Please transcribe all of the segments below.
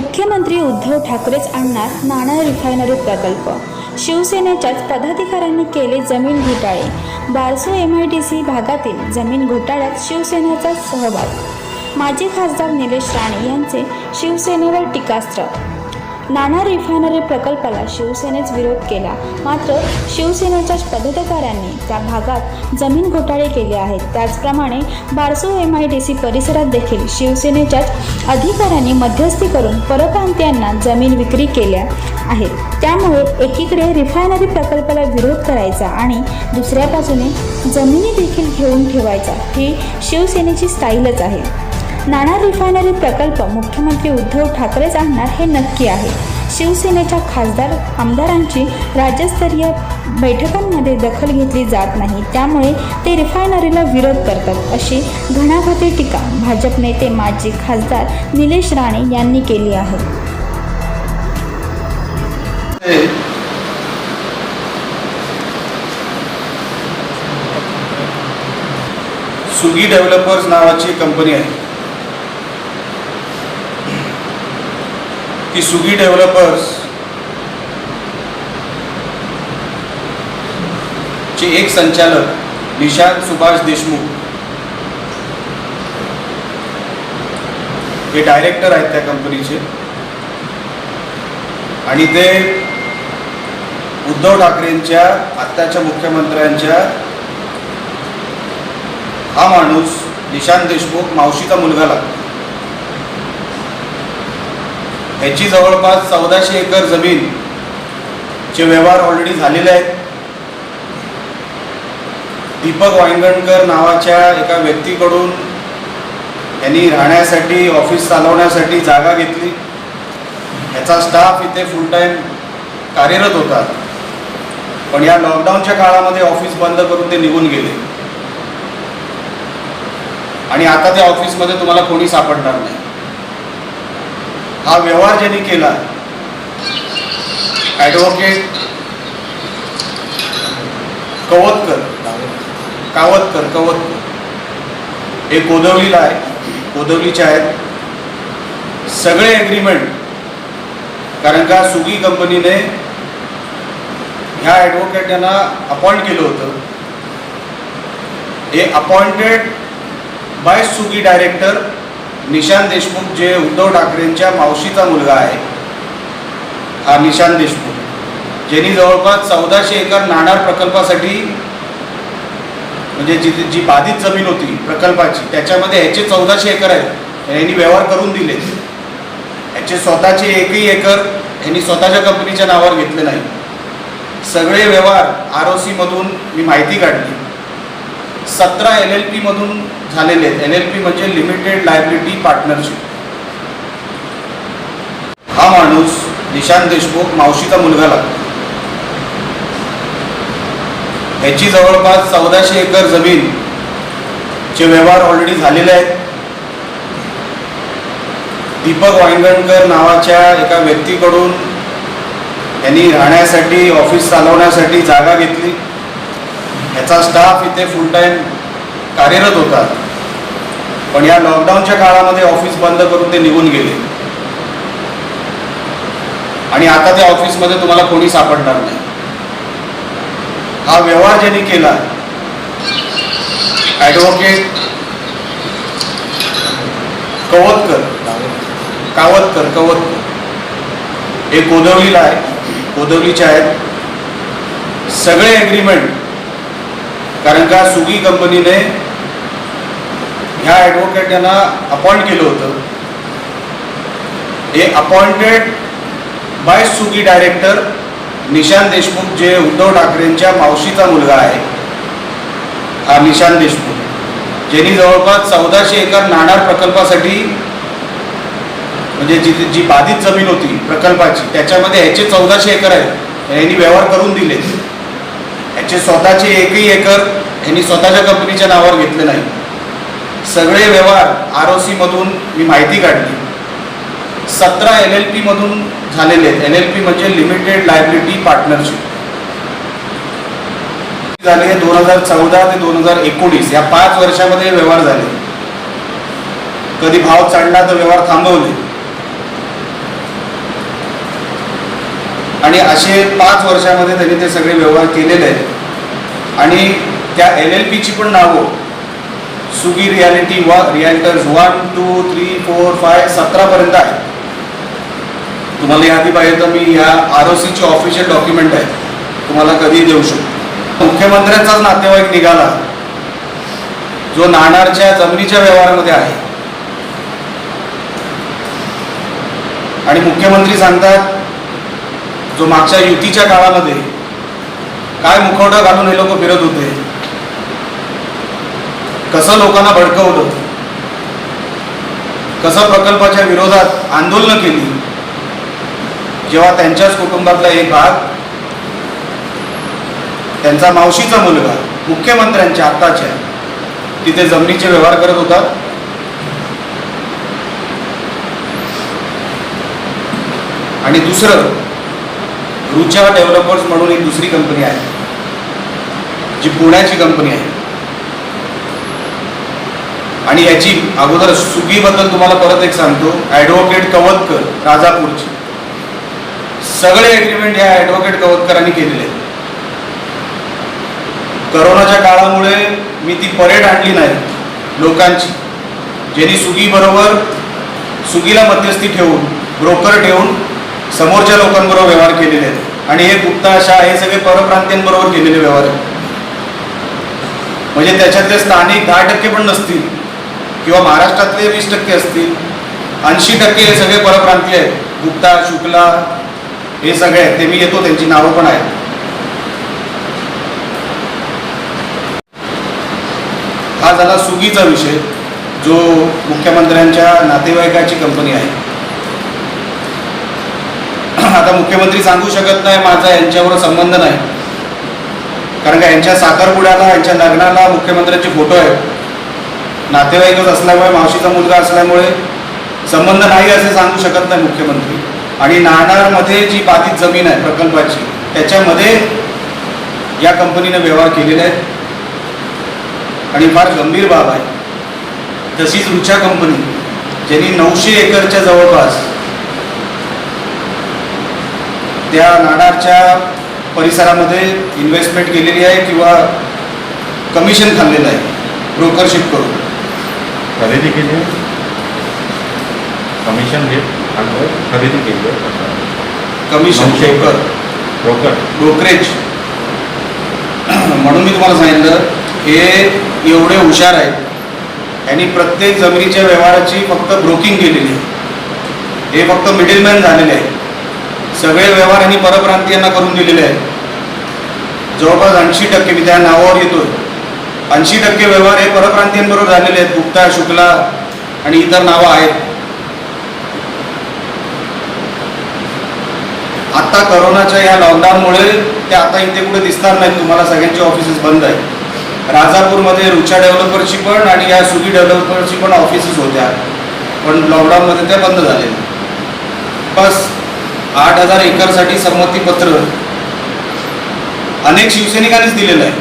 मुख्यमंत्री उद्धव ठाकरेच आणणार नाणार रिफायनरी प्रकल्प. शिवसेनेच्याच पदाधिकाऱ्यांनी केले जमीन घोटाळे. बारसू MIDC भागातील जमीन घोटाळ्यात शिवसेनेचा सहभाग. माजी खासदार निलेश राणे यांचे शिवसेनेवर टीकास्त्र. नाणार रिफायनरी प्रकल्पाला शिवसेनेच विरोध केला, मात्र शिवसेनेच्याच पदाधिकाऱ्यांनी त्या भागात जमीन घोटाळे केले आहेत. त्याचप्रमाणे बारसू MIDC परिसरात देखील शिवसेनेच्याच अधिकाऱ्यांनी मध्यस्थी करून परप्रांतीयांना जमीन विक्री केल्या आहेत. त्यामुळे एकीकडे रिफायनरी प्रकल्पाला विरोध करायचा आणि दुसऱ्या बाजूने जमिनी देखील घेऊन ठेवायचा, ही शिवसेनेची स्टाईलच आहे. नाणार रिफायनरी प्रकल्प मुख्यमंत्री उद्धव ठाकरेच आणणार हे नक्की आहे. शिवसेनेच्या खासदार आमदारांची राज्यस्तरीय बैठकांमध्ये दखल घेतली जात नाही, त्यामुळे ते रिफायनरीला विरोध करतात, अशी घणाघाती टीका भाजप नेते माजी खासदार निलेश राणे यांनी केली आहे. सुगी डेव्हलपर्स नावाची कंपनी आहे. ती सुगी डेव्हलपर्स चे एक संचालक निशांत सुभाष देशमुख हे डायरेक्टर आहेत त्या कंपनीचे, आणि ते उद्धव ठाकरेंच्या आत्ताच्या मुख्यमंत्र्यांच्या हा माणूस निशांत देशमुख मावशीचा मुलगा लागतो. ह्याची जवळपास 1400 एकर जमीन चे व्यवहार ऑलरेडी झालेले आहेत. दीपक वांगणकर नावाच्या एका व्यक्तीकडून यांनी राहण्यासाठी, ऑफिस चालवण्यासाठी जागा घेतली. याचा स्टाफ इथे फुल टाईम कार्यरत होता, पण या लॉकडाऊनच्या काळामध्ये ऑफिस बंद करून ते निघून गेले आणि आता त्या ऑफिसमध्ये तुम्हाला कोणी सापडणार नाही. हा व्यवहार ज्यांनी केला ॲडव्होकेट कावतकर हे कोदवलीला आहे, कोदवलीचे आहेत सगळे ॲग्रीमेंट. कारण का सुगी कंपनीने ह्या ॲडव्होकेट यांना अपॉइंट केलं होतं. हे appointed by Swiggy director Nishant Deshmukh, जे उद्धव ठाकरेंच्या मावशीचा मुलगा आहे. हा निशांत देशमुख, ज्यांनी जवळपास 1400 एकर नाणार प्रकल्पासाठी, म्हणजे जी बाधित जमीन होती प्रकल्पाची, त्याच्यामध्ये ह्याचे 1400 एकर आहेत, यांनी व्यवहार करून दिले. ह्याचे स्वतःचे एकही एकर यांनी स्वतःच्या कंपनीच्या नावावर घेतले नाही. सगळे व्यवहार ROC मधून मी माहिती काढली. 17 LLP मधून झालेले आहेत. LLP म्हणजे लिमिटेड लायबिलिटी पार्टनरशिप. हा माणूस निशांत देशमुख मावशीचा मुलगा लागतो. ह्याची जवळपास 1400 एकर जमीन चे व्यवहार ऑलरेडी झालेले आहेत. दीपक वांगणकर नावाच्या एका व्यक्तीकडून यांनी राहण्यासाठी, ऑफिस चालवण्यासाठी जागा घेतली. याचा स्टाफ इथे फुल टाईम कार्यरत होता, पण या लॉकडाऊनच्या काळामध्ये ऑफिस बंद करून ते निघून गेले आणि आता त्या ऑफिसमध्ये तुम्हाला कोणी सापडणार नाही. हा व्यवहार ज्यांनी केला ॲडव्होकेट कावतकर हे कोदवलीला आहे, कोदवलीचे आहेत सगळे ॲग्रीमेंट. कारण का सुगी कंपनीने ह्या ॲडव्होकेट यांना अपॉइंट केलं होतं. हे appointed by Swiggy director Nishant Deshmukh, जे उद्धव ठाकरेंच्या मावशीचा मुलगा आहे. हा निशांत देशमुख, ज्यांनी जवळपास 1400 एकर नाणार प्रकल्पासाठी, म्हणजे जी बाधित जमीन होती प्रकल्पाची, त्याच्यामध्ये ह्याचे 1400 एकर आहेत, यांनी व्यवहार करून दिले. ह्याचे स्वतःचे एकही एकर यांनी स्वतःच्या कंपनीच्या नावावर घेतले नाही. सगळे व्यवहार ROC मधून मी माहिती काढली. 17 LLP मधून झालेले आहेत. LLP म्हणजे लिमिटेड लायबिलिटी पार्टनरशिप झाले. 2014 ते 2019 या 5 वर्षामध्ये व्यवहार झाले. कधी भाव चढला तर व्यवहार थांबवले, आणि असे 5 वर्षामध्ये त्यांनी ते सगळे व्यवहार केलेले आहेत. आणि त्या LLPची पण नावं सुगी रियालिटी रिअल्टर्स 1, 2, 3, 4, 5, 17पर्यंत आहे. तुम्हाला यादी पाहिजे तर मी या ROCची ऑफिशियल डॉक्युमेंट आहे, तुम्हाला कधी देऊ शकतो. मुख्यमंत्र्यांचाच नातेवाईक निघाला जो नाणारच्या जमिनीच्या व्यवहारामध्ये आहे. आणि मुख्यमंत्री सांगतात जो मागच्या युतीच्या काळामध्ये काय मुखवटा घालून हे लोक फिरत होते, कसं लोकांना भडकवलं, कसं प्रकल्पाच्या विरोधात आंदोलनं केली, जेव्हा त्यांच्याच कुटुंबातला एक भाग, त्यांचा मावशीचा मुलगा मुख्यमंत्र्यांच्या आत्ताच्या तिथे जमिनीचे व्यवहार करत होता. आणि दुसरं रुचा डेव्हलपर्स म्हणून एक दुसरी कंपनी आहे जी पुण्याची कंपनी आहे. आणि याची अगोदर सुगीबद्दल तुम्हाला परत एक सांगतो. ॲडव्होकेट कवतकर राजापूरची सगळे ॲग्रीमेंट या ॲडव्होकेट कवतकरांनी केलेले आहेत. करोनाच्या काळामुळे मी ती परेड आणली नाही लोकांची, ज्यांनी सुगीबरोबर सुगीला मध्यस्थी ठेवून ब्रोकर ठेवून समोरच्या लोकांबरोबर व्यवहार केलेले आहेत. आणि हे गुप्ता शाह हे सगळे परप्रांतीयांबरोबर केलेले व्यवहार आहेत. म्हणजे त्याच्यातले स्थानिक 10% पण नसतील किंवा महाराष्ट्रातले 20% असतील, 80% हे सगळे परप्रांतीय आहेत. गुप्ता, शुक्ला हे सगळे आहेत. ते मी येतो, त्यांची नावं पण आहेत. हा झाला सुगीचा विषय, जो मुख्यमंत्र्यांच्या नातेवाईकाची कंपनी आहे. आता मुख्यमंत्री सांगू शकत नाही माझा यांच्यावर संबंध नाही, कारण का यांच्या साखरपुड्याला, यांच्या लग्नाला मुख्यमंत्र्यांचे फोटो आहेत. नातेवाईकच असल्यामुळे, मावशीचा मुलगा असल्यामुळे संबंध नाही असे सांगू शकत नाही मुख्यमंत्री. आणि नाणारमध्ये जी बाधित जमीन आहे प्रकल्पाची, त्याच्यामध्ये या कंपनीने व्यवहार केलेले आहेत. आणि फार गंभीर बाब आहे. तशीच रुचा कंपनी ज्यांनी 900 एकरच्या जवळपास त्या नाणारच्या परिसरामध्ये इन्व्हेस्टमेंट केलेली आहे किंवा कमिशन खाल्लेलं आहे ब्रोकरशिप करून. खरेदी केली आहे, कमिशन घेत आणि खरेदी केली आहे. कमिशन ब्रोकरेज म्हणून मी तुम्हाला सांगितलं, हे एवढे हुशार आहेत. यांनी प्रत्येक जमिनीच्या व्यवहाराची फक्त ब्रोकिंग केलेली आहे. हे फक्त मिडलमॅन झालेले आहेत. सगळे व्यवहार यांनी परप्रांतीयांना करून दिलेले आहेत. जवळपास 80% मी त्या नावावर येतो, 80% व्यवहार हे परप्रांतीयांबरोबर झालेले आहेत. गुप्ता, शुक्ला आणि इतर नावं आहेत. आता करोनाच्या या लॉकडाऊनमुळे ते आता इथे कुठे दिसणार नाहीत तुम्हाला. सगळ्यांची ऑफिसेस बंद आहेत. राजापूरमध्ये रुचा डेव्हलपरची पण आणि या सुगी डेव्हलपरची पण ऑफिसेस होत्या, पण लॉकडाऊनमध्ये त्या बंद झालेल्या. बस 8,000 एकरसाठी संमतीपत्र अनेक शिवसैनिकांनीच दिलेलं आहे.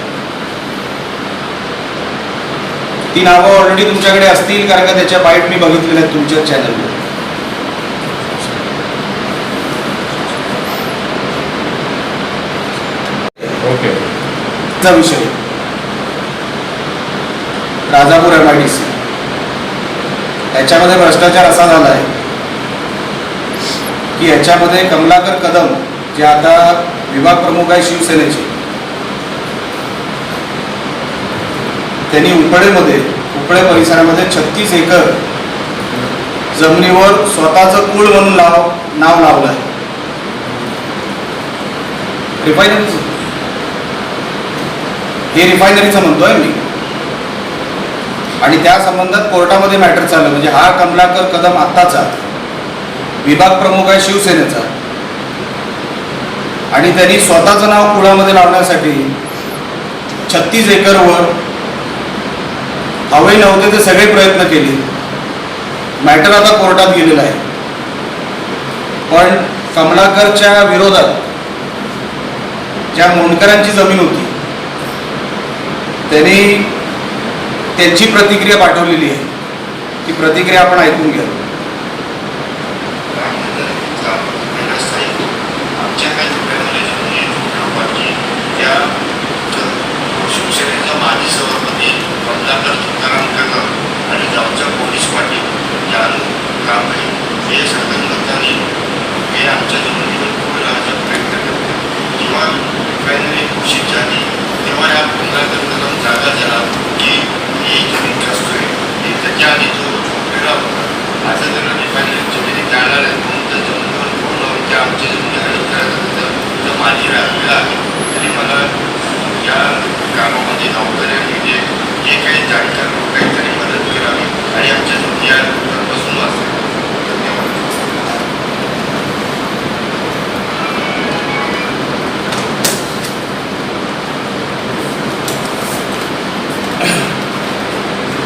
ती नावं ऑलरेडी तुमच्याकडे असतील, कारण का त्याच्या बाईट मी बघितलेल्या आहेत तुमच्या चॅनलवर. ओके. चा विषय राजापूर MIDC, याच्यामध्ये भ्रष्टाचार असा झाला आहे की याच्यामध्ये कमलाकर कदम जे आता विभाग प्रमुख आहे शिवसेनेचे, त्यांनी उपळे परिसरामध्ये 36 एकर जमिनीवर स्वतःचं कुळ म्हणून नाव लावलं आहे. रिफायनरीचं, हे रिफायनरीचं म्हणतोय मी. आणि त्या संबंधात कोर्टामध्ये मॅटर चाललं. म्हणजे हा कमलाकर कदम आत्ताचा विभाग प्रमुख आहे शिवसेनेचा, आणि त्यांनी स्वतःचं नाव कुळामध्ये लावण्यासाठी 36 एकरवर हवे नव्हते ते सगळे प्रयत्न केले. मॅटर आता कोर्टात गेलेला आहे. पण कमलाकरच्या विरोधात ज्या मोंडकरांची जमीन होती त्यांनी त्यांची प्रतिक्रिया पाठवलेली आहे. ती प्रतिक्रिया आपण ऐकून घ्या. आमच्या काही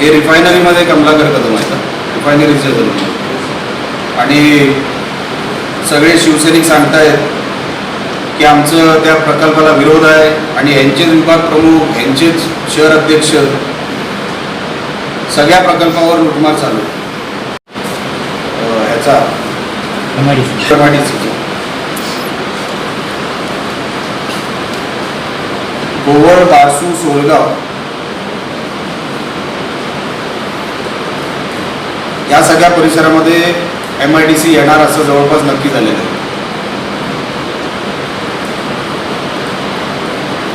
हे रिफायनरीमध्ये कमलाकर कदम आहेत, रिफायनरीचे कदम. आणि सगळे शिवसैनिक सांगतायत की आमचं त्या प्रकल्पाला विरोध आहे आणि यांचेच विभाग प्रमुख, यांचेच शहर अध्यक्ष, सगळ्या प्रकल्पावर लुटमार चालू ह्याचा MIDC गोवळ, बारसू, सोलगाव या सगळ्या परिसरामध्ये MIDC येणार असं जवळपास नक्की झालेलं आहे.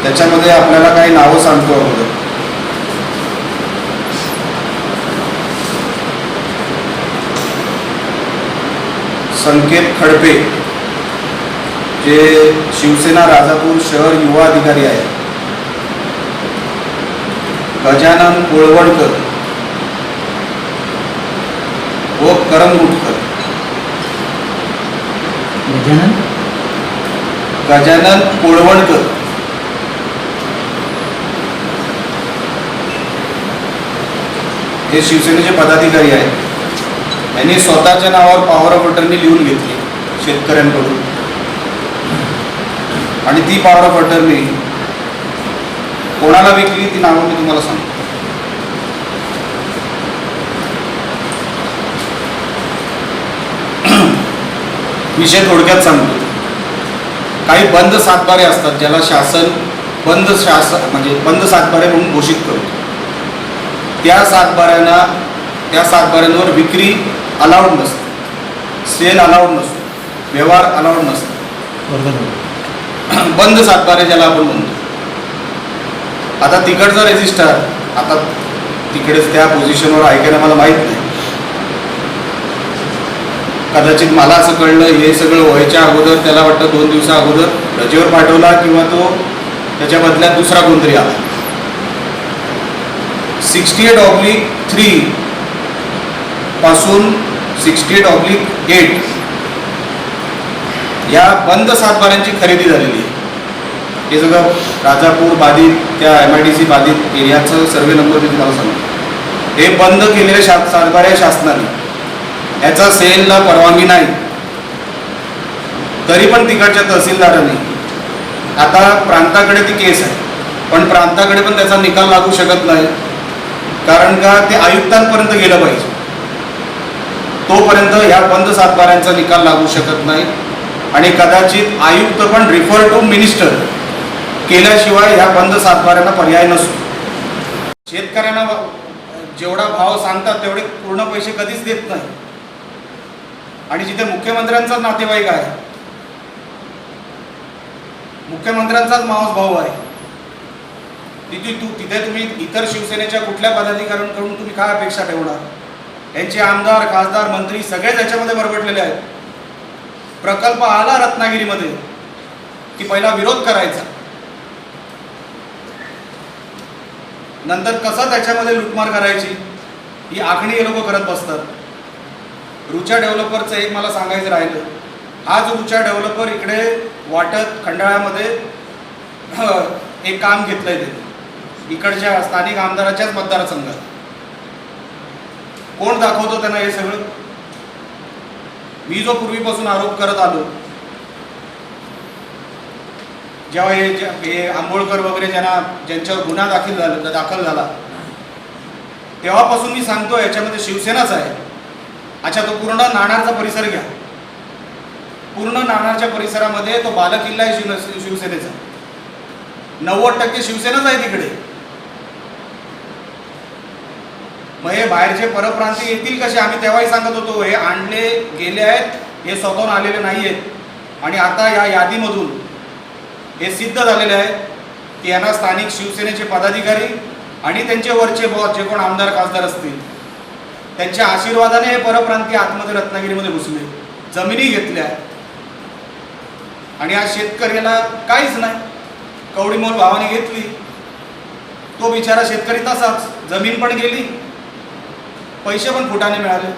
त्याच्यामध्ये आपल्याला काही नावं सांगतो अगोदर. संकेत खडपे जे शिवसेना राजापूर शहर युवा अधिकारी आहेत. गजानन कोळवणकर व करमगुटकर. गजानन कोळवणकर हे शिवसेनेचे पदाधिकारी आहेत. यांनी स्वतःच्या नावावर पॉवर ऑफ अटर्नी लिहून घेतली शेतकऱ्यांकडून आणि ती पॉवर ऑफ अटर्नी कोणाला विकली ती नावं मी तुम्हाला सांगतो. विषय थोडक्यात सांगतो. काही बंद सातबारे असतात ज्याला शासन बंद सातबारे म्हणून घोषित करतो. त्या सातबाऱ्यांवर विक्री अलाउड नसते, सेल अलाउड नसतो, व्यवहार अलाउड नसतो. बंद सातबारे ज्याला आपण म्हणतो. आता तिकडचा रेजिस्टर आता तिकडेच त्या पोझिशनवर आहे का मला माहीत नाही. कदाचित मला असं कळलं हे सगळं व्हायच्या अगोदर त्याला वाटतं 2 दिवसा अगोदर रजेवर पाठवला किंवा तो त्याच्या बदल्यात दुसरा कोणतरी आला. 68/3 पासून 68/8 या बंद सातबाऱ्यांची खरेदी झालेली आहे. हे सगळं राजापूर बाधित त्या MIDC बाधित एरियाचं सर्वे नंबर मी तुम्हाला सांगतो. हे बंद केलेले सातबारे शासनाने, याचा सेलला परवानगी नाही. तरी पण तिकडच्या तहसीलदारांनी आता प्रांताकडे ती केस आहे पण प्रांताकडे पण त्याचा निकाल लागू शकत नाही. कारण का ते आयुक्तांपर्यंत गेलं पाहिजे. तोपर्यंत ह्या बंद सातबाऱ्यांचा निकाल लागू शकत नाही आणि कदाचित आयुक्त पण रिफर टू मिनिस्टर केल्याशिवाय ह्या बंद सातबाऱ्यांना पर्याय नसतो. शेतकऱ्यांना जेवढा भाव सांगतात तेवढे पूर्ण पैसे कधीच देत नाही. आणि जिथे मुख्यमंत्र्यांचा नातेवाईक आहे, मुख्यमंत्र्यांचाच मावस भाऊ आहे, तिथे तुम्ही इतर शिवसेनेच्या कुठल्या पदाधिकाऱ्यांकडून तुम्ही काय अपेक्षा ठेवणार? यांचे आमदार, खासदार, मंत्री सगळे त्याच्यामध्ये बरबटलेले आहेत. प्रकल्प आला रत्नागिरीमध्ये की पहिला विरोध करायचा, नंतर कसं त्याच्यामध्ये लुटमार करायची ही आखणी हे लोक करत बसतात. रुचा डेव्हलपरचं एक मला सांगायचं राहिलं. आज रुचा डेव्हलपर इकडे वाटत खंडाळ्यामध्ये एक काम घेतलंय ते इकडच्या स्थानिक आमदाराच्याच मतदारसंघात. कोण दाखवतो त्यांना हे सगळं? मी जो पूर्वीपासून आरोप करत आलो, जेव्हा हे आंबोळकर वगैरे ज्यांच्यावर गुन्हा दाखल झाला तेव्हापासून मी सांगतो याच्यामध्ये शिवसेनाच आहे. अच्छा, तो पूर्ण नाणारचा परिसर घ्या. पूर्ण नाणारच्या परिसरामध्ये तो बालकिल्ला आहे शिवसेनेचा. 90% शिवसेनाच आहे तिकडे. मग हे बाहेरचे परप्रांती येतील कसे? आम्ही तेव्हाही सांगत होतो हे आणले गेले आहेत, हे स्वतःहून आलेले नाही आहेत. आणि आता या यादीमधून हे सिद्ध झालेले आहे की यांना स्थानिक शिवसेनेचे पदाधिकारी आणि त्यांचे वरचे बॉस जे कोण आमदार खासदार असतील त्यांच्या आशीर्वादाने हे परप्रांती आतमध्ये रत्नागिरीमध्ये घुसले, जमिनी घेतल्या आणि आज शेतकऱ्याला काहीच नाही. कवडीमोल भावाने घेतली, तो बिचारा शेतकरी तसाच, जमीन पण गेली, पैसे पण फुटाने मिळाले.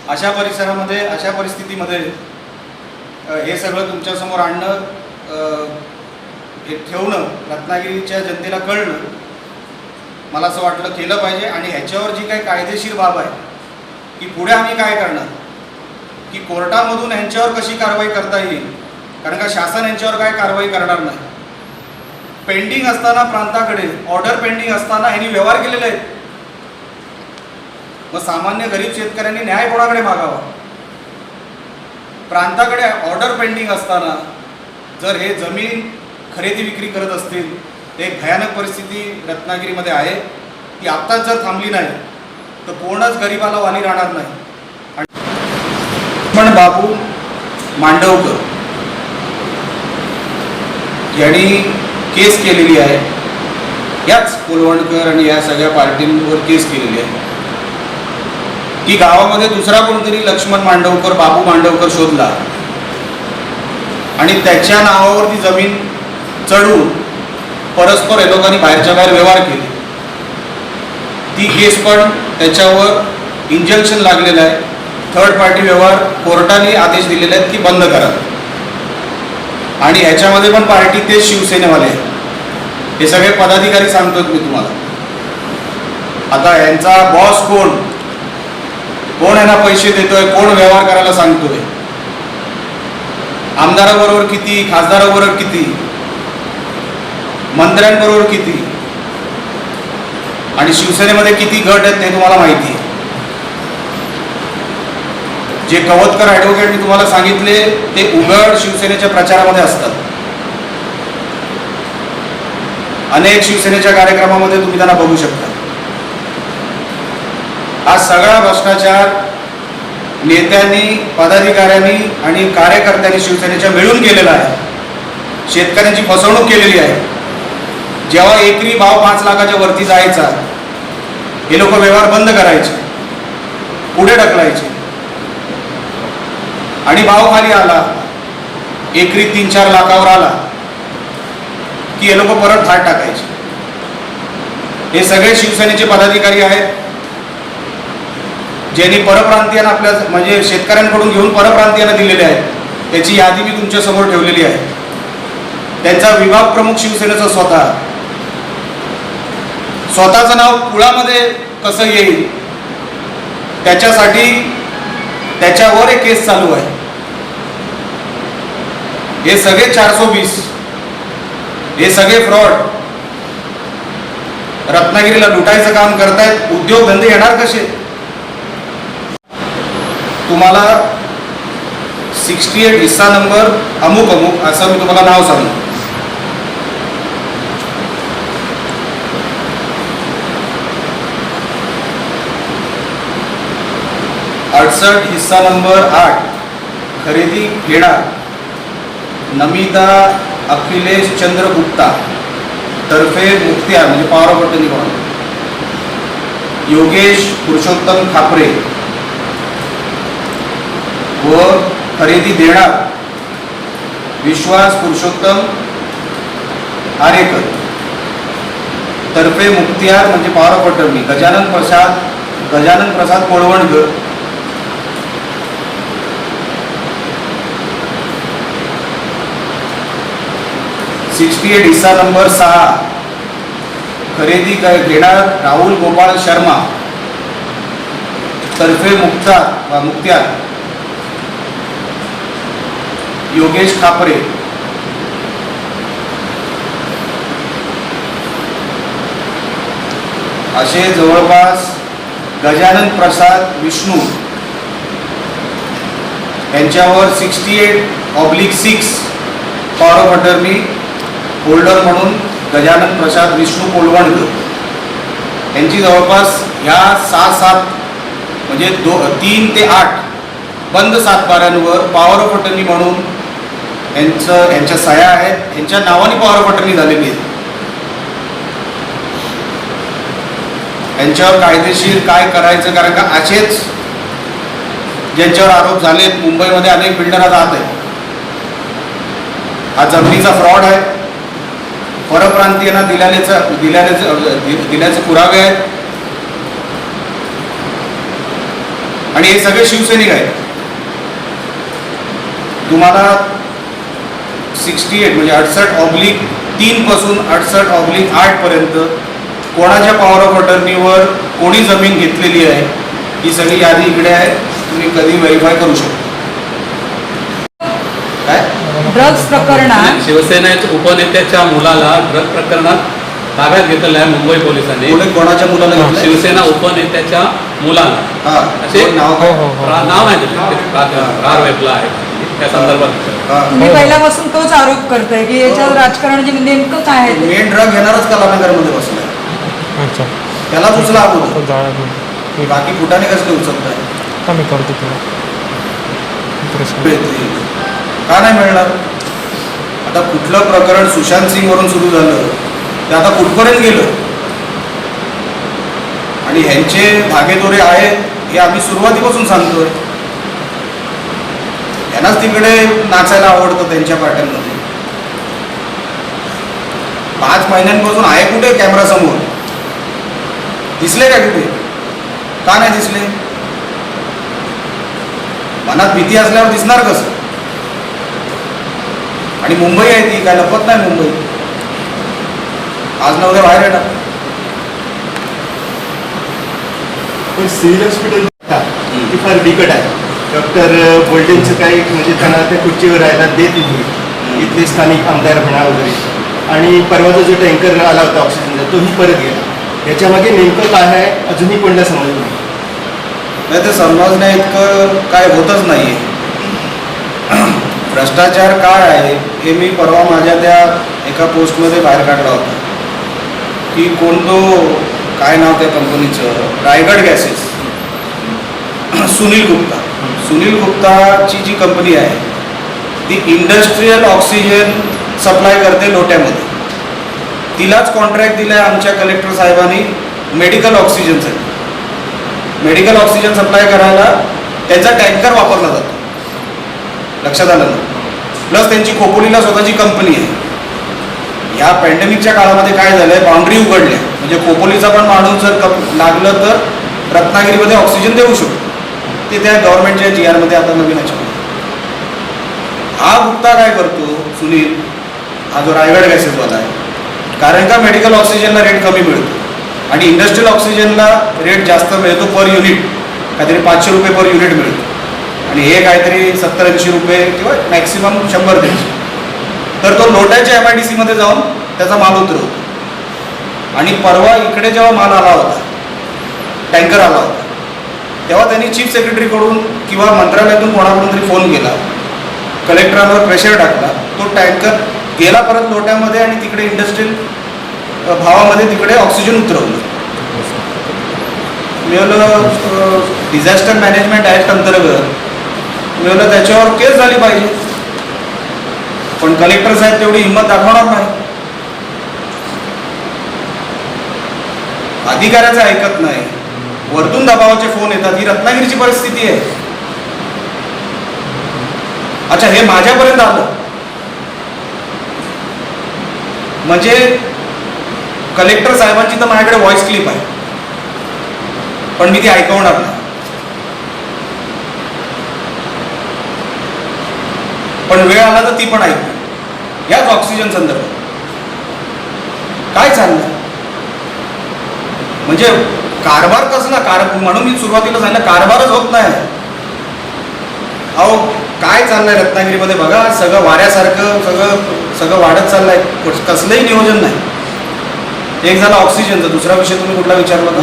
अशा परिसरामध्ये, अशा परिस्थितीमध्ये हे सगळं तुमच्यासमोर आणणं, हे ठेवणं, रत्नागिरीच्या जनतेला कळणं मला असं वाटलं केलं पाहिजे. आणि ह्याच्यावर जी काही कायदेशीर बाब आहे की पुढे आम्ही काय करणार, की कोर्टामधून यांच्यावर कशी कारवाई करता येईल, कारण का शासन यांच्यावर काय कारवाई करणार नाही. पेंडिंग असताना प्रांताकडे ऑर्डर पेंडिंग असताना ह्यांनी व्यवहार केलेले आहेत. मग सामान्य गरीब शेतकऱ्यांनी न्याय कोणाकडे मागावा. प्रांताकडे ऑर्डर पेंडिंग असताना जर हे जमीन खरेदी विक्री करत असतील तर एक भयानक परिस्थिती रत्नागिरीमध्ये आहे. ती आत्ताच जर थांबली नाही तर पूर्णच गरिबाला वाली राहणार नाही. पण बाबू मांडवकर यांनी केस केलेली आहे. याच कोलवणकर आणि या सगळ्या पार्टींवर केस केलेली आहे की गावामध्ये दुसरा कोणतरी लक्ष्मण मांडवकर, बाबू मांडवकर शोधला आणि त्याच्या नावावर ती जमीन चढवून परस्पर हे लोकांनी बाहेरच्या बाहेर व्यवहार केले. ती केस पण त्याच्यावर इंजक्शन लागलेलं आहे. थर्ड पार्टी व्यवहार कोर्टाने आदेश दिलेले आहेत की बंद करा. आणि ह्याच्यामध्ये पण पार्टी तेच शिवसेनेवाले आहेत. हे सगळे पदाधिकारी सांगतोत मी तुम्हाला. आता यांचा बॉस कोण, कोण यांना पैसे देतोय, कोण व्यवहार करायला सांगतोय, आमदाराबरोबर किती, खासदाराबरोबर किती, मंत्र्यांबरोबर किती आणि शिवसेनेमध्ये किती गट आहेत ते तुम्हाला माहिती आहे. जे कवतकर ॲडव्होकेट मी तुम्हाला सांगितले ते उघड शिवसेनेच्या प्रचारामध्ये असतात. अनेक शिवसेनेच्या कार्यक्रमामध्ये तुम्ही त्यांना बघू शकता. हा सगळा भ्रष्टाचार नेत्यांनी, पदाधिकाऱ्यांनी आणि कार्यकर्त्यांनी शिवसेनेच्या मिळून केलेला आहे. शेतकऱ्यांची फसवणूक केलेली आहे. जेव्हा एकरी भाव 5 लाखाच्या वरती जायचा हे लोक व्यवहार बंद करायचे, पुढे ढकलायचे आणि भाव खाली आला, एकरी 3-4 लाखावर आला की हे लोक परत थाट टाकायचे. हे सगळे शिवसेनेचे पदाधिकारी आहेत ज्यांनी परप्रांतीयांना आपल्या म्हणजे शेतकऱ्यांकडून घेऊन परप्रांतीयांना दिलेले आहेत. त्याची यादी मी तुमच्यासमोर ठेवलेली आहे. त्यांचा विभाग प्रमुख शिवसेनेचा स्वतःचं नाव कुळामध्ये कसं येईल त्याच्यासाठी त्याच्यावर एक केस चालू आहे. हे सगळे 420, हे सगळे फ्रॉड रत्नागिरीला लुटायचं काम करतायत. उद्योगधंदे येणार कसे. तुम्हाला 68 हिस्सा नंबर अमुक अमुक असं मी तुम्हाला नाव सांगतो. हिस्सा नंबर 8 खरेदी खेडा नमिता अखिलेश चंद्र गुप्ता तर्फे मुक्तियार म्हणजे पॉवर ऑफ अटर्नी म्हणून योगेश पुरुषोत्तम खापरे व खरेदी देणार विश्वास पुरुषोत्तम आरेकर तर्फे मुक्तियार म्हणजे पॉवर ऑफ अटर्नी गजानन प्रसाद कोळवणकर 68 हिस्सा नंबर 6 खरेदी घेणार राहुल गोपाळ शर्मा तर्फे मुक्तियार योगेश खापरे असे जवळपास गजानन प्रसाद विष्णू यांच्यावर 68/6 पॉवर ऑफ अटर्नी होल्डर म्हणून गजानन प्रसाद विष्णू कोलवणकर यांची जवळपास ह्या 6-7 म्हणजे 3 ते 8 बंद 7 बाऱ्यांवर पॉवर ऑफ अटर्नी म्हणून यांच्या सह्या आहेत. यांच्या नावाने पॉवर ऑफ अटर्नी झालेली आहे. यांच्यावर कायदेशीर काय करायचं, कारण का असेच ज्यांच्यावर आरोप झालेत मुंबईमध्ये अनेक बिल्डर राहत आहेत. हा जमिनीचा फ्रॉड आहे. परप्रांतीयांना दिल्याचे पुरावे आहेत आणि हे सगळे शिवसैनिक आहेत. तुम्हाला 68 म्हणजे 68/3 पासून 68/8 पर्यंत कोणाच्या पॉवर ऑफ अटर्नीवर कोणी जमीन घेतलेली आहे ही सगळी यादी इकडे आहे, तुम्ही कधी व्हेरीफाय करू शकता. काय ड्रग्ज प्रकरणात शिवसेनेच्या उपनेत्याच्या मुलाला ड्रग प्रकरणात ताब्यात घेतलेलं आहे मुंबई पोलिसांनी. कोणाच्या मुलाला घेतलंय? शिवसेना उपनेत्याच्या मुलाला हा, असे कोण नाव काय? नाव आहे रार वेपला आहे त्या संदर्भात. हा. तुम्ही पहिल्यापासून तोच आरोप करताय की याच्यावर राजकारण म्हणजे नेमकं काय आहे ते? मेन ड्रग घेणारच कलानगरमध्ये बसलाय, अच्छा त्यालाच उचला अगोदर, तो जाळा बाकी फुटाने कसले उचलताय? कमी करतो तुला प्रश्न का नाही मिळणार? आता कुठलं प्रकरण सुशांत सिंग वरून सुरू झालं ते आता कुठपर्यंत गेलं, आणि ह्यांचे धागेदोरे आहेत हे आम्ही सुरुवातीपासून सांगतोय. यांनाच तिकडे नाचायला आवडतं त्यांच्या पाट्यांमध्ये. 5 महिन्यांपासून आहे कुठे कॅमेरा समोर? दिसले का कुठे? का नाही दिसले? मनात भीती असल्यावर दिसणार कसं? आणि मुंबई आहे ती, काय लपत नाही मुंबई, आज न उद्या बाहेर येणार. पण सिव्हिल हॉस्पिटल ती फार बिकट आहे. डॉक्टर बोल्डेंचं काही म्हणजे त्यांना त्या खुर्चीवर राहायला देत नाही इथले स्थानिक आमदार म्हणा वगैरे. आणि परवाचा जो टँकर आला होता ऑक्सिजनचा तोही परत गेला. याच्यामागे नेमकं काय आहे अजूनही कोणाला समजलं नाही. नाही, ते समजण्या इतकं काय होतच नाही. भ्रष्टाचार काय आहे हे मी परवा माझ्या त्या एका पोस्टमध्ये बाहेर काढला होता की कोणतो काय नाव त्या कंपनीचं, रायगड गॅसेस, सुनील गुप्ताची जी कंपनी आहे ती इंडस्ट्रीयल ऑक्सिजन सप्लाय करते लोट्यामध्ये. तिलाच कॉन्ट्रॅक्ट दिला आहे आमच्या कलेक्टर साहेबांनी मेडिकल ऑक्सिजनसाठी. मेडिकल ऑक्सिजन सप्लाय करायला त्यांचा टँकर वापरला जातो, लक्षात आलं ना. प्लस त्यांची खोपोलीला स्वतःची कंपनी आहे. ह्या पॅन्डेमिकच्या काळामध्ये काय झालंय, बाउंड्री उघडल्या म्हणजे खोपोलीचा पण माणूस जर लागलं तर रत्नागिरीमध्ये ऑक्सिजन देऊ शकतो. ते त्या गव्हर्नमेंटच्या GR मध्ये आता नवीन याच्यामध्ये. हा गुप्ता काय करतो सुनील, हा जो रायगड गॅसेसवाला आहे, कारण का मेडिकल ऑक्सिजनला रेट कमी मिळतो आणि इंडस्ट्रियल ऑक्सिजनला रेट जास्त मिळतो पर युनिट, काहीतरी 500 रुपये पर युनिट मिळतो आणि हे काहीतरी 70-80 रुपये किंवा मॅक्सिमम 100-150. तर तो लोट्याच्या MIDC मध्ये जाऊन त्याचा माल उतरवतो. आणि परवा इकडे जेव्हा माल आला होता, टँकर आला होता, तेव्हा त्यांनी चीफ सेक्रेटरीकडून किंवा मंत्रालयातून कोणाकडून तरी फोन केला, कलेक्टरांवर प्रेशर टाकला, तो टँकर गेला परत लोट्यामध्ये आणि तिकडे इंडस्ट्रियल भावामध्ये तिकडे ऑक्सिजन उतरवलं. मिळवलं डिझास्टर मॅनेजमेंट ॲक्ट अंतर्गत मिळवलं, त्याच्यावर केस झाली पाहिजे. पण कलेक्टर साहेब तेवढी हिंमत दाखवणार नाही. अधिकाऱ्याचं ऐकत नाही, वरतून दबावाचे फोन येतात. ही रत्नागिरीची परिस्थिती आहे. अच्छा, हे माझ्यापर्यंत आलं म्हणजे कलेक्टर साहेबांची तर माझ्याकडे व्हॉइस क्लिप आहे, पण मी ती ऐकवणार नाही. पण वेळ आला तर ती पण ऐकू. याच ऑक्सिजन संदर्भात काय चाललं म्हणजे कारभार कसला म्हणून मी सुरुवातीला सांगितलं कारभारच होत नाही. अहो काय चाललंय रत्नागिरीमध्ये बघा, सगळं वाऱ्यासारखं सगळं वाढत चाललंय, कसलंही नियोजन नाही. एक झाला ऑक्सिजनचा, दुसरा विषय तुम्ही कुठला विचारला का?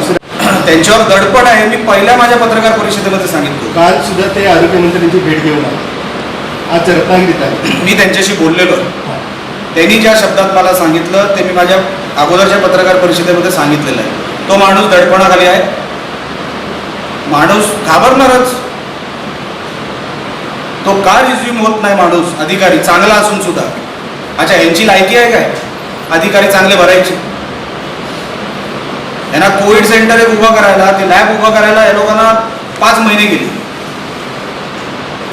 त्यांच्यावर दडपण आहे. मी पहिल्या माझ्या पत्रकार परिषदेमध्ये सांगितलं, काल सुद्धा ते आरोग्यमंत्र्यांची भेट घेऊन आले, आज रत्नागिरीत आहे. मी त्यांच्याशी बोललेलो. त्यांनी ज्या शब्दात मला सांगितलं ते मी माझ्या अगोदरच्या पत्रकार परिषदेमध्ये सांगितलेलं आहे. तो माणूस दडपणाखाली आहे, माणूस घाबरणारच. तो का रिझ्यूम होत नाही माणूस, अधिकारी चांगला असून सुद्धा? अच्छा, यांची लायकी आहे काय अधिकारी चांगले भरायचे? यांना कोविड सेंटर एक उभं करायला, ते लॅब उभं करायला या लोकांना 5 महिने गेले.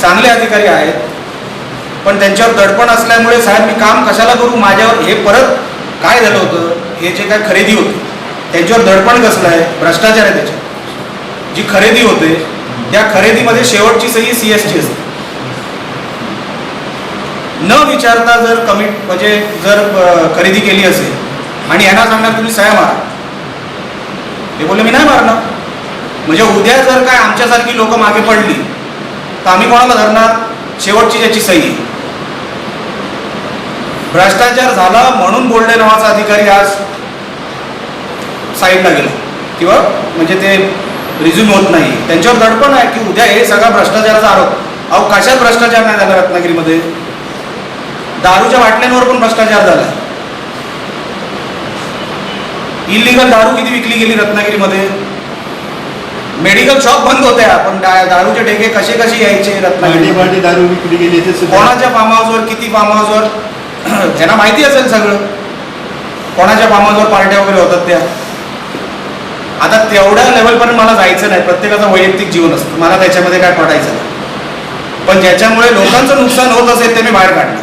चांगले अधिकारी आहेत, पण त्यांच्यावर दडपण असल्यामुळे साहेब मी काम कशाला करू, माझ्यावर हे परत काय झालं होतं, हे जे काय खरेदी होती त्यांच्यावर दडपण कसलं आहे, भ्रष्टाचार आहे त्याच्यात. जी खरेदी होते त्या खरेदीमध्ये शेवटची सही CS ची असते. न विचारता जर जर खरेदी केली असेल आणि यांना सांगणार तुम्ही सह्या मारा, ते बोलले मी नाही मारणार. म्हणजे उद्या जर काय आमच्यासारखी लोक मागे पडली तर आम्ही कोणाला धरणार? शेवटची ज्याची सही आहे. भ्रष्टाचार झाला म्हणून बोलडे नावाचा अधिकारी आज साईडला गेला किंवा म्हणजे ते रिझ्यूम होत नाही. त्यांच्यावर दडपण आहे की उद्या हे सगळा भ्रष्टाचाराचा आरोप. अहो कशात भ्रष्टाचार नाही झाला रत्नागिरीमध्ये? दारूच्या बाटल्यांवर पण भ्रष्टाचार झाला. इलिगल दारू किती विकली गेली रत्नागिरीमध्ये? मेडिकल शॉप बंद होत्या पण दारूचे ठेके कसे कसे यायचे रत्नागिरी? वाटी दारू विकली गेली ते सुद्धा कोणाच्या फार्म हाऊसवर किती फार्म हाऊसवर त्यांना माहिती असेल सगळं. कोणाच्या फार्म हाऊसवर पार्ट्या वगैरे होतात त्या. आता तेवढ्या लेवलपर्यंत मला जायचं नाही. प्रत्येकाचं वैयक्तिक जीवन असतं, मला त्याच्यामध्ये काय पडायचं नाही. पण ज्याच्यामुळे लोकांचं नुकसान होत असेल ते मी बाहेर काढलं.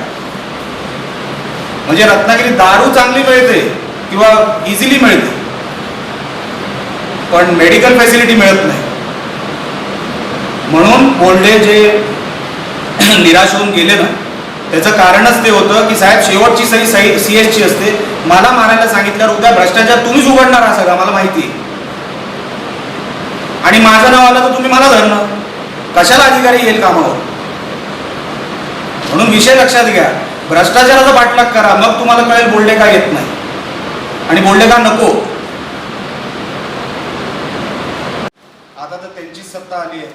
म्हणजे रत्नागिरीत दारू चांगली मिळते किंवा इझिली मिळते पण मेडिकल फॅसिलिटी मिळत नाही. म्हणून बोलडे जे निराश होऊन गेले ना त्याचं कारणच ते होतं की साहेब शेवटची सही CS ची असते. मला मारायला सांगितल्यावर उद्या भ्रष्टाचार तुम्हीच उघडणार हा सगळा, मला माहिती आहे. आणि माझं नाव आलं तर तुम्ही मला धरणार. कशाला अधिकारी येईल कामावर? म्हणून विषय लक्षात घ्या. भ्रष्टाचाराचा पाठलाग करा मग तुम्हाला कळेल बोलडे का येत नाही आणि बोलडे का नको. आता तर त्यांचीच सत्ता आली आहे.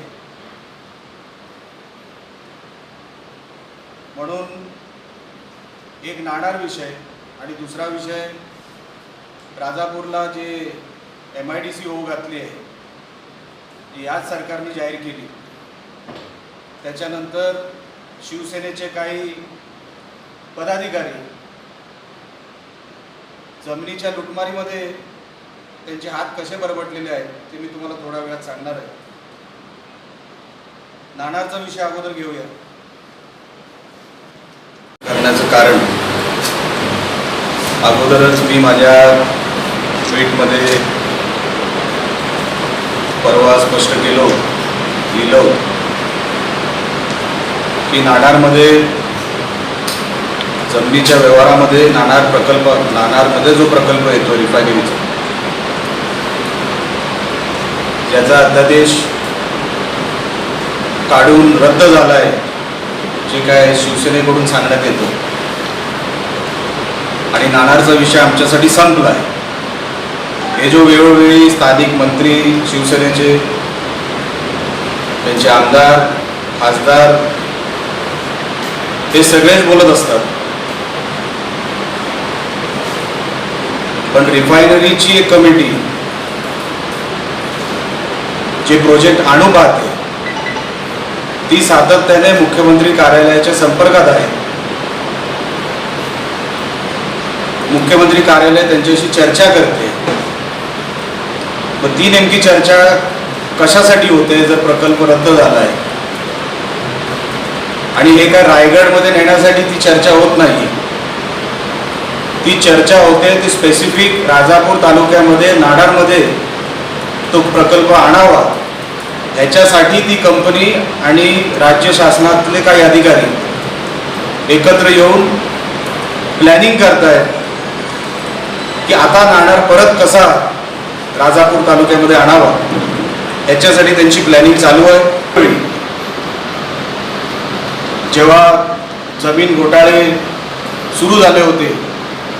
म्हणून एक नाणार विषय आणि दुसरा विषय राजापूरला जे MIDC होऊ घातली आहे जी याच सरकारने जाहीर केली. त्याच्यानंतर शिवसेनेचे काही पदाधिकारी जमिनीच्या लुटमारीमध्ये त्यांचे हात कसे बरबटलेले आहेत ते मी तुम्हाला थोड्या वेळात सांगणार आहे. नाणारचा विषय अगोदर घेऊया. करण्याचं कारण अगोदरच मी माझ्या ट्विटमध्ये परवा स्पष्ट लिहिलं की नाणारमध्ये जमिनीच्या व्यवहारामध्ये नाणारमध्ये जो प्रकल्प येतो रिफायनरीचा ज्याचा अध्यादेश काढून रद्द झाला आहे जे काय शिवसेनेकडून सांगण्यात येतो आणि नाणारचा विषय आमच्यासाठी संपला आहे. हे जो वेळोवेळी स्थानिक मंत्री शिवसेनेचे त्यांचे आमदार खासदार हे सगळेच बोलत असतात पण रिफायनरीची एक कमिटी जे प्रोजेक्ट आणू पाहते ती सातत्याने मुख्यमंत्री कार्यालयाच्या संपर्कात आहे. मुख्यमंत्री कार्यालय त्यांच्याशी चर्चा करते. मग ती नेमकी चर्चा कशासाठी होते जर प्रकल्प रद्द झाला आहे आणि हे काय रायगडमध्ये नेण्यासाठी ती चर्चा होत नाही. ती चर्चा होते ती स्पेसिफिक राजापूर तालुक्यामध्ये नाडारमध्ये तो प्रकल्प आणावा ह्याच्यासाठी ती कंपनी आणि राज्य शासनातले काही अधिकारी एकत्र येऊन प्लॅनिंग करतायत की आता नाणार परत कसा राजापूर तालुक्यामध्ये आणावा ह्याच्यासाठी त्यांची प्लॅनिंग चालू आहे. जेव्हा जमीन घोटाळे सुरू झाले होते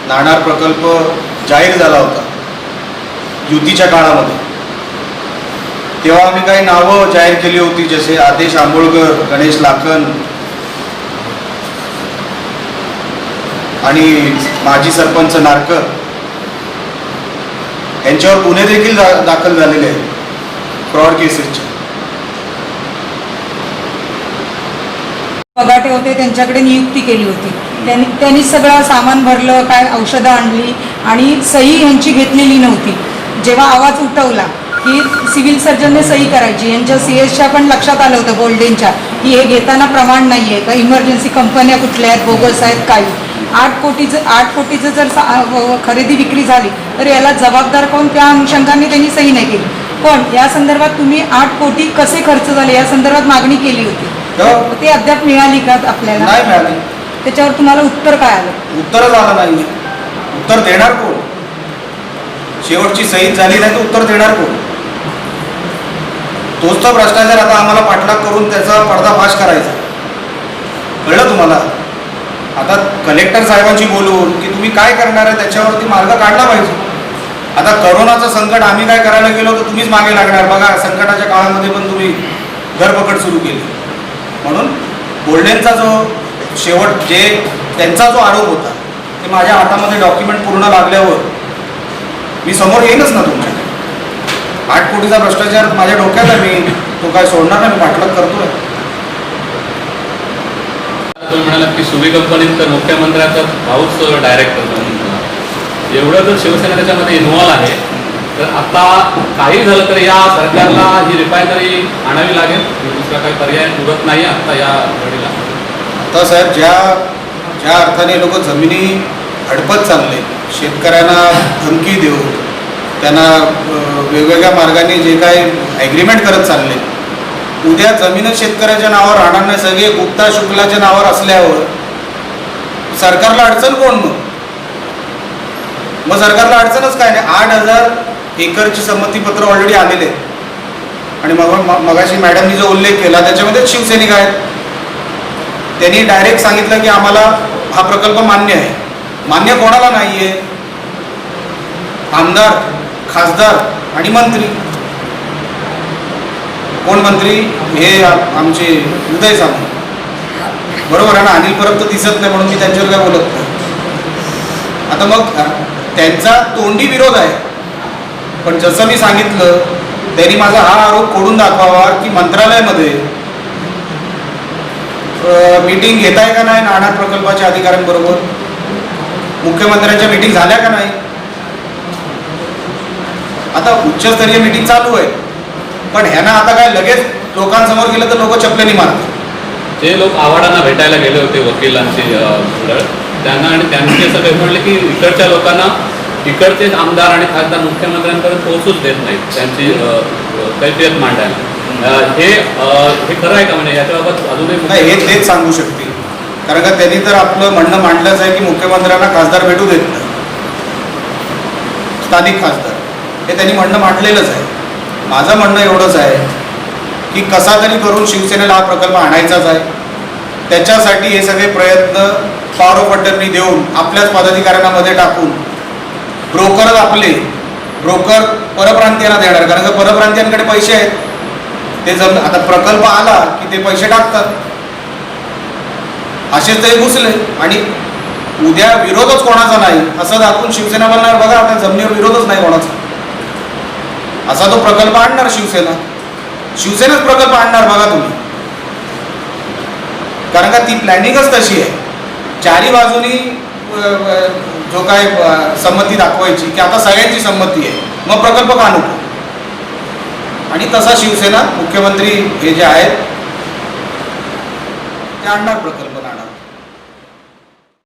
नाणार प्रकल्प जाहीर झाला होता युतीच्या काळामध्ये तेव्हा आम्ही काही नावं जाहीर केली होती जसे आदेश आंबोळकर, गणेश लाखन आणि माजी सरपंच नारकर यांच्यावर गुन्हे देखील दाखल झालेले आहेत फ्रॉड केसेसचे. पगाटे होते त्यांच्याकडे नियुक्ती केली होती. त्यांनी सगळं सामान भरलं, काय औषधं आणली आणि सही यांची घेतलेली नव्हती. जेव्हा आवाज उठवला की सिव्हिल सर्जनने सही करायची यांच्या CSच्या पण लक्षात आलं होतं बोल्डेंच्या की हे घेताना प्रमाण नाही आहे का इमर्जन्सी कंपन्या कुठल्या आहेत बोगस आहेत काही 8 कोटीचं जर खरेदी विक्री झाली तर याला जबाबदार कोण त्या अनुषंगाने त्यांनी सही नाही केली. पण या संदर्भात तुम्ही 8 कोटी कसे खर्च झाले या संदर्भात मागणी केली होती ते अद्याप मिळाली का आपल्याला? नाही मिळाली. त्याच्यावर तुम्हाला उत्तर काय आलं? उत्तरच आलं नाही. उत्तर देणार कोण? शेवटची सही झाली नाही तर उत्तर देणार कोण? तोच तर भ्रष्टाचार आता आम्हाला पाठलाग करून त्याचा पर्दाफाश करायचा. कळलं तुम्हाला? आता कलेक्टर साहेबांशी बोलून की तुम्ही काय करणार आहे त्याच्यावरती मार्ग काढला पाहिजे. आता करोनाचं संकट आम्ही काय करायला गेलो तर तुम्हीच मागे लागणार. बघा संकटाच्या काळामध्ये पण तुम्ही धरपकड सुरू केली. म्हणून बोल्डेंचा जो शेवट जे त्यांचा जो आरोप होता ते माझ्या हातामध्ये डॉक्युमेंट पूर्ण लागल्यावर मी समोर येईनच ना तुमच्याकडे. 8 कोटीचा भ्रष्टाचार माझ्या डोक्यात आहे. मी तो काय सोडणार नाही. मी पाठलाग करतोय. तुम्ही म्हणाला की सुवी कंपनीत तर मुख्यमंत्र्याचा भाऊच डायरेक्टर म्हणून एवढं जर शिवसेना त्याच्यामध्ये इन्व्हॉल्व आहे तर आता काही झालं तर या सरकारला ही रिफायनरी आणावी लागेल. दुसरा काही पर्याय उरत नाही आता या घडीला. आता साहेब ज्या अर्थाने लोक जमिनी हडपत चालले, शेतकऱ्यांना धमकी देऊन त्यांना वेगवेगळ्या मार्गाने जे काही ॲग्रीमेंट करत चालले, उद्या जमीनच शेतकऱ्याच्या नावावर राहणार नाही, सगळे गुप्ता शुक्लाच्या नावावर असल्यावर सरकारला अडचण कोण? मग सरकारला अडचणच काय नाही. 8,000 एकरची संमतीपत्र ऑलरेडी आलेले आहेत. आणि मगाशी मॅडमनी जो उल्लेख केला त्याच्यामध्ये शिवसैनिक आहेत. त्यांनी डायरेक्ट सांगितलं की आम्हाला हा प्रकल्प मान्य आहे. मान्य कोणाला नाही आहे? आमदार, खासदार आणि मंत्री. कोण मंत्री? हे आमचे उदय सामंत. बरोबर आहे ना? अनिल परब तर दिसत नाही म्हणून मी त्यांच्यावर काय बोलत नाही. आता मग त्यांचा तोंडी विरोध आहे. पण जसं मी सांगितलं त्यांनी माझा हा आरोप खोडून दाखवावा की मंत्रालयामध्ये मीटिंग घेत आहे का नाही नाणार प्रकल्पाच्या अधिकाऱ्यांबरोबर, मुख्यमंत्र्यांच्या मीटिंग झाल्या का नाही. आता उच्चस्तरीय मीटिंग चालू आहे. पण ह्यांना आता काय लगेच लोकांसमोर गेलं तर लोक चपलेनी मारतात. जे लोक आव्हाडांना भेटायला गेले होते वकिलांची मंडळ त्यांना आणि त्यांनी असं काही म्हणले की इकडच्या लोकांना इकडचेच आमदार आणि खासदार मुख्यमंत्र्यांपर्यंत पोहोचूच देत नाहीत त्यांची कैफियत मांडायला. हे खरं आहे का? म्हणजे याच्याबाबत अजूनही नाही, हे तेच सांगू शकतील. कारण का त्यांनी तर आपलं म्हणणं मांडलंच आहे की मुख्यमंत्र्यांना खासदार भेटू देत नाही, स्थानिक खासदार, हे त्यांनी म्हणणं मांडलेलंच आहे. माझं म्हणणं एवढंच आहे की कसा तरी करून शिवसेनेला हा प्रकल्प आणायचाच आहे. त्याच्यासाठी हे सगळे प्रयत्न पॉवर ऑफ अटर्नी देऊन आपल्याच पदाधिकाऱ्यांना मध्ये टाकून ब्रोकर परप्रांतीयांना देणार. कारण का परप्रांतीयांकडे पैसे आहेत. ते आता प्रकल्प आला की ते पैसे टाकतात. असेच ते घुसले आणि उद्या विरोधच कोणाचा नाही असं दाखवून शिवसेना बोलणार बघा आता जमिनीवर विरोधच नाही कोणाचा, असा तो प्रकल्प आणणार शिवसेनाच प्रकल्प आणणार बघा तुम्ही. कारण का ती प्लॅनिंगच तशी आहे. चारी बाजूनी जो काय संमती दाखवायची की आता सगळ्यांची संमती आहे मग प्रकल्प का नको. आणि तसा शिवसेना मुख्यमंत्री हे जे आहेत ते आणणार प्रकल्प.